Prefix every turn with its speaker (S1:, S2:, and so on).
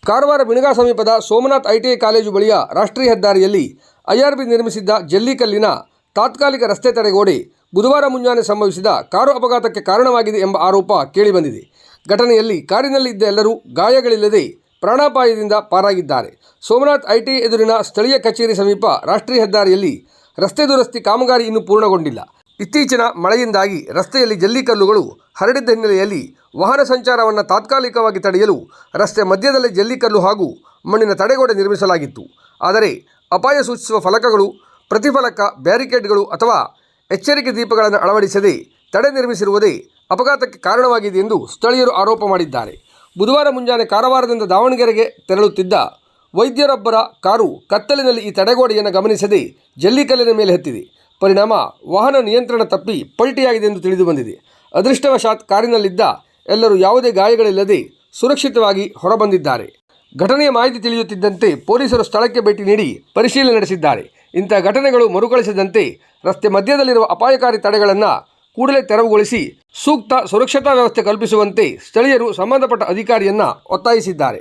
S1: ಕಾರವಾರ ಬಿಣಗ ಸಮೀಪದ Somnath ITI college ಬಳಿಯ ರಾಷ್ಟ್ರೀಯ ಹೆದ್ದಾರಿಯಲ್ಲಿ ಐಆರ್ಬಿ ನಿರ್ಮಿಸಿದ್ದ ಜಲ್ಲಿಕಲ್ಲಿನ ತಾತ್ಕಾಲಿಕ ರಸ್ತೆ ತಡೆಗೋಡೆ ಬುಧವಾರ ಮುಂಜಾನೆ ಸಂಭವಿಸಿದ ಕಾರು ಅಪಘಾತಕ್ಕೆ ಕಾರಣವಾಗಿದೆ ಎಂಬ ಆರೋಪ ಕೇಳಿಬಂದಿದೆ. ಘಟನೆಯಲ್ಲಿ ಕಾರಿನಲ್ಲಿ ಇದ್ದ ಎಲ್ಲರೂ ಗಾಯಗಳಿಲ್ಲದೆ ಪ್ರಾಣಾಪಾಯದಿಂದ ಪಾರಾಗಿದ್ದಾರೆ. ಸೋಮನಾಥ್ ಐಟಿಐ ಎದುರಿನ ಸ್ಥಳೀಯ ಕಚೇರಿ ಸಮೀಪ ರಾಷ್ಟ್ರೀಯ ಹೆದ್ದಾರಿಯಲ್ಲಿ ರಸ್ತೆ ದುರಸ್ತಿ ಕಾಮಗಾರಿ ಇನ್ನೂ ಪೂರ್ಣಗೊಂಡಿಲ್ಲ. ಇತ್ತೀಚಿನ ಮಳೆಯಿಂದಾಗಿ ರಸ್ತೆಯಲ್ಲಿ ಜಲ್ಲಿಕಲ್ಲುಗಳು ಹರಡಿದ್ದ ಹಿನ್ನೆಲೆಯಲ್ಲಿ ವಾಹನ ಸಂಚಾರವನ್ನು ತಾತ್ಕಾಲಿಕವಾಗಿ ತಡೆಯಲು ರಸ್ತೆ ಮಧ್ಯದಲ್ಲೇ ಜಲ್ಲಿಕಲ್ಲು ಹಾಗೂ ಮಣ್ಣಿನ ತಡೆಗೋಡೆ ನಿರ್ಮಿಸಲಾಗಿತ್ತು. ಆದರೆ ಅಪಾಯ ಸೂಚಿಸುವ ಫಲಕಗಳು, ಪ್ರತಿಫಲಕ, ಬ್ಯಾರಿಕೇಡ್ಗಳು ಅಥವಾ ಎಚ್ಚರಿಕೆ ದೀಪಗಳನ್ನು ಅಳವಡಿಸದೆ ತಡೆ ನಿರ್ಮಿಸಿರುವುದೇ ಅಪಘಾತಕ್ಕೆ ಕಾರಣವಾಗಿದೆ ಎಂದು ಸ್ಥಳೀಯರು ಆರೋಪ ಮಾಡಿದ್ದಾರೆ. ಬುಧವಾರ ಮುಂಜಾನೆ ಕಾರವಾರದಿಂದ ದಾವಣಗೆರೆಗೆ ತೆರಳುತ್ತಿದ್ದ ವೈದ್ಯರೊಬ್ಬರ ಕಾರು ಕತ್ತಲಿನಲ್ಲಿ ಈ ತಡೆಗೋಡೆಯನ್ನು ಗಮನಿಸದೆ ಜಲ್ಲಿಕಲ್ಲಿನ ಮೇಲೆ ಹತ್ತಿದೆ. ಪರಿಣಾಮ ವಾಹನ ನಿಯಂತ್ರಣ ತಪ್ಪಿ ಪಲ್ಟಿಯಾಗಿದೆ ಎಂದು ತಿಳಿದುಬಂದಿದೆ. ಅದೃಷ್ಟವಶಾತ್ ಕಾರಿನಲ್ಲಿದ್ದ ಎಲ್ಲರೂ ಯಾವುದೇ ಗಾಯಗಳಿಲ್ಲದೆ ಸುರಕ್ಷಿತವಾಗಿ ಹೊರಬಂದಿದ್ದಾರೆ. ಘಟನೆಯ ಮಾಹಿತಿ ತಿಳಿಯುತ್ತಿದ್ದಂತೆ ಪೊಲೀಸರು ಸ್ಥಳಕ್ಕೆ ಭೇಟಿ ನೀಡಿ ಪರಿಶೀಲನೆ ನಡೆಸಿದ್ದಾರೆ. ಇಂಥ ಘಟನೆಗಳು ಮರುಕಳಿಸದಂತೆ ರಸ್ತೆ ಮಧ್ಯದಲ್ಲಿರುವ ಅಪಾಯಕಾರಿ ತಡೆಗಳನ್ನು ಕೂಡಲೇ ತೆರವುಗೊಳಿಸಿ ಸೂಕ್ತ ಸುರಕ್ಷತಾ ವ್ಯವಸ್ಥೆ ಕಲ್ಪಿಸುವಂತೆ ಸ್ಥಳೀಯರು ಸಂಬಂಧಪಟ್ಟ ಅಧಿಕಾರಿಯನ್ನು ಒತ್ತಾಯಿಸಿದ್ದಾರೆ.